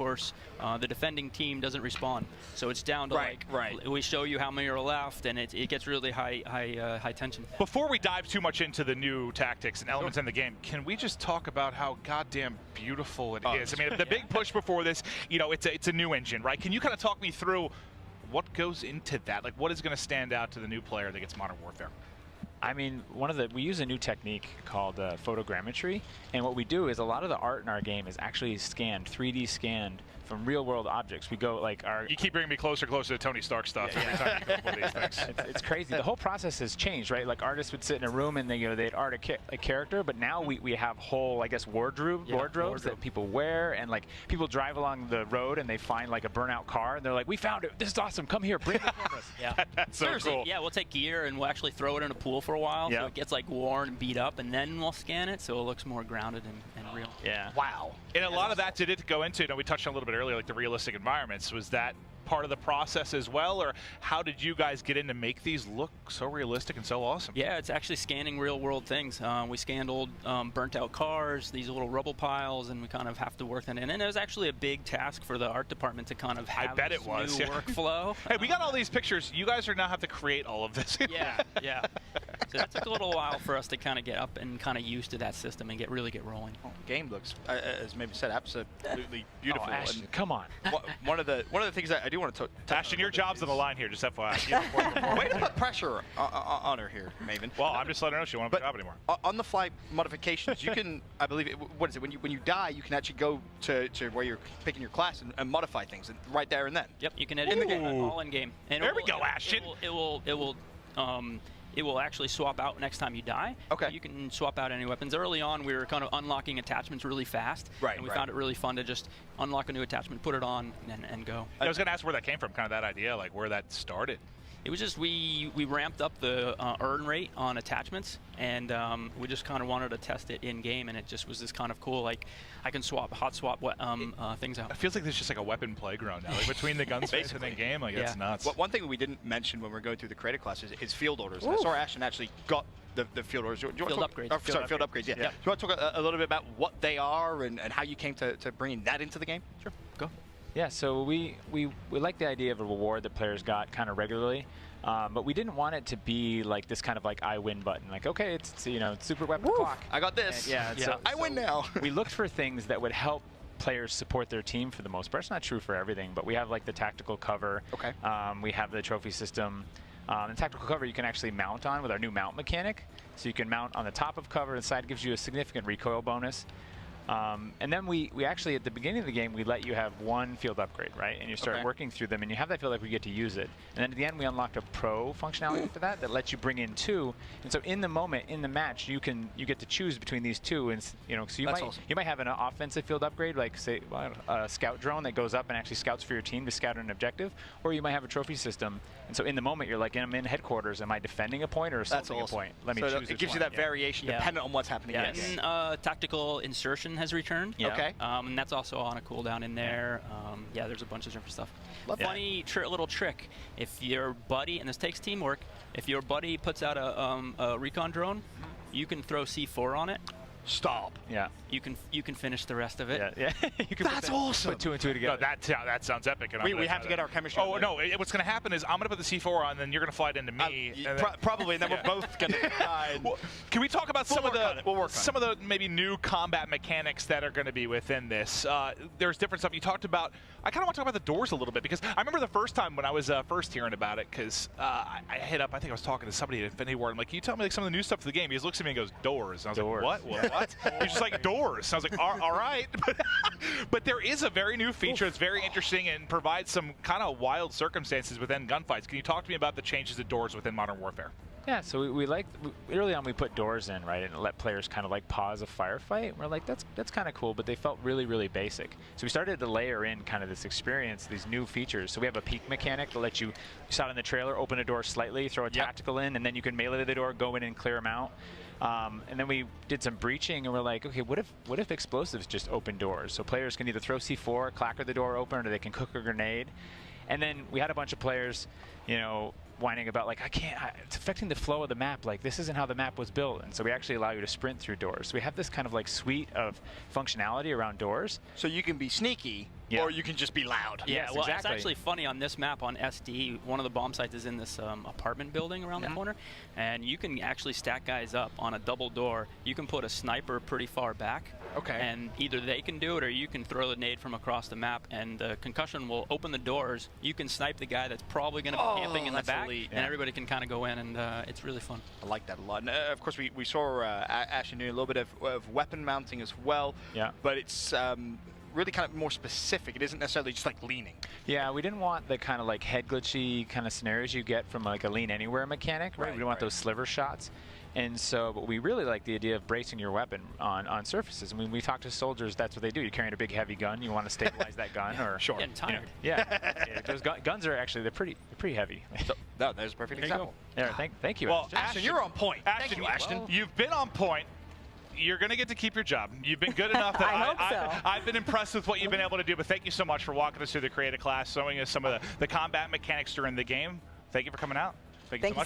course, the defending team doesn't respawn. So it's down to we show you how many are left, and it gets really high tension. Before we dive too much into the new tactics and elements in the game, can we just talk about how goddamn beautiful it is? I mean, the big push before this, it's a new engine, right? Can you kind of talk me through what goes into that? Like, what is going to stand out to the new player that gets Modern Warfare? I mean, we use a new technique called photogrammetry, and what we do is a lot of the art in our game is actually scanned, 3D scanned from real-world objects. We go like our. You keep bringing me closer to Tony Stark stuff every time you go with these things. It's crazy. The whole process has changed, right? Like artists would sit in a room and they'd art a character, but now we have whole, I guess, wardrobes that people wear, and like people drive along the road and they find like a burnout car and they're like, "We found it! This is awesome! Come here, bring the cameras." Yeah, that's so cool. Yeah, we'll take gear and we'll actually throw it in a pool for a while, so it gets like worn and beat up, and then we'll scan it so it looks more grounded and real. Yeah. Wow. And a lot of that did it go into, we touched on a little bit earlier, like the realistic environments. Was that part of the process as well, or how did you guys get in to make these look so realistic and so awesome? Yeah, it's actually scanning real world things. We scanned old burnt out cars, these little rubble piles, and we kind of have to work that in. And it was actually a big task for the art department to kind of have new workflow. Hey, we got all these pictures. You guys are now have to create all of this. Yeah. So that took a little while for us to kind of get up and kind of used to that system and really get rolling. Game looks, as maybe said, absolutely beautiful. Oh, Ashton, come on. One of the things that I do want to touch Ashton, your job's on the line here, just FYI. Way to put pressure on her here, Maven. Well, I'm just letting her know she won't have a job anymore. On the fly modifications, you can, I believe, what is it? When you die, you can actually go to where you're picking your class and modify things right there and then. Yep, you can edit all in game. And there we go, Ashton. It will actually swap out next time you die. Okay. You can swap out any weapons. Early on, we were kind of unlocking attachments really fast. Right. And we found it really fun to just unlock a new attachment, put it on, and go. I was going to ask where that came from, kind of that idea, like where that started. It was just we ramped up the earn rate on attachments, and we just kind of wanted to test it in game, and it just was this kind of cool, like I can hot swap things out. It feels like there's just like a weapon playground now, like betwing the gunsmith and in game, like it's nuts. One thing we didn't mention when we're going through the creative classes is field orders. I saw Ashton actually got the field orders. Field upgrades. Field upgrades. Yeah. Do you want to talk a little bit about what they are and how you came to bringing that into the game? Sure. Go. Yeah, so we like the idea of a reward that players got kind of regularly, but we didn't want it to be like this kind of like I win button. Like, okay, it's super weapon clock. I got this. So I win now. We looked for things that would help players support their team for the most part. It's not true for everything, but we have like the tactical cover. Okay. We have the trophy system. The tactical cover you can actually mount on with our new mount mechanic. So you can mount on the top of cover. The side gives you a significant recoil bonus. And then we actually, at the beginning of the game, we let you have one field upgrade, right? And you start working through them, and you have that field upgrade, you get to use it. And then at the end, we unlocked a pro functionality for that lets you bring in two. And so in the moment, in the match, you get to choose between these two. And so you might have an offensive field upgrade, like say a scout drone that goes up and actually scouts for your team to scout an objective, or you might have a trophy system. And so in the moment, you're like, I'm in headquarters. Am I defending a point or assaulting a point? Let me choose. It gives you that variation dependent on what's happening. Yeah, and tactical insertion has returned. Yeah. Okay. And that's also on a cooldown in there. There's a bunch of different stuff. Funny little trick. If your buddy, and this takes teamwork, if your buddy puts out a recon drone, you can throw C4 on it. Stop. Yeah. You can finish the rest of it. Yeah. You can That's awesome. Put two and two together. No, that sounds epic. And we have to get our chemistry. Oh no! What's going to happen is I'm going to put the C4 on, and then you're going to fly it into me. Probably, and then we're both going to die. Well, can we talk about some of the maybe new combat mechanics that are going to be within this? There's different stuff you talked about. I kind of want to talk about the doors a little bit, because I remember the first time when I was first hearing about it, because I hit up. I think I was talking to somebody at Infinity Ward. I'm like, "Can you tell me like some of the new stuff for the game?" He just looks at me and goes, "Doors." And I was like, "What? What?" He's just like, "Doors." And I was like, all right. But there is a very new feature that's very interesting and provides some kind of wild circumstances within gunfights. Can you talk to me about the changes to doors within Modern Warfare? Yeah, so early on we put doors in, right, and let players kind of like pause a firefight. We're like, that's kind of cool, but they felt really, really basic. So we started to layer in kind of this experience, these new features. So we have a peek mechanic that lets you saw it in the trailer, open a door slightly, throw a tactical in, and then you can melee the door, go in and clear them out. And then we did some breaching, and we're like, okay, what if explosives just open doors? So players can either throw C4, clacker the door open, or they can cook a grenade. And then we had a bunch of players, whining about like, it's affecting the flow of the map. Like, this isn't how the map was built. And so we actually allow you to sprint through doors. So we have this kind of like suite of functionality around doors. So you can be sneaky, Yeah. or you can just be loud. Yeah, Yes, well, exactly. it's actually funny on this map on SD. One of the bomb sites is in this apartment building around the corner, and you can actually stack guys up on a double door. You can put a sniper pretty far back, Okay. and either they can do it or you can throw the nade from across the map, and the concussion will open the doors. You can snipe the guy that's probably going to be camping in the that's back, elite. and everybody can kind of go in, and it's really fun. I like that a lot. And of course, we saw Ashton doing a little bit of weapon mounting as well. Yeah. But it's really kind of more specific. It isn't necessarily just like leaning. Yeah, we didn't want the kind of like head glitchy kind of scenarios you get from like a lean anywhere mechanic, right? We didn't want those sliver shots. And so, but we really like the idea of bracing your weapon on surfaces. I mean, we talk to soldiers, that's what they do. You're carrying a big heavy gun, you want to stabilize that gun, or Sure. Getting tired. yeah, those guns are actually they're pretty heavy. So, no, there's a perfect There you example. Yeah, thank you. Well, Ashton. Ashton, you're on point. Ashton, Thank you, Ashton. You've been on point. You're going to get to keep your job. You've been good enough that I hope so. I've been impressed with what you've been able to do, but thank you so much for walking us through the creative class, showing us some of the combat mechanics during the game. Thank you for coming out. Thank you so much.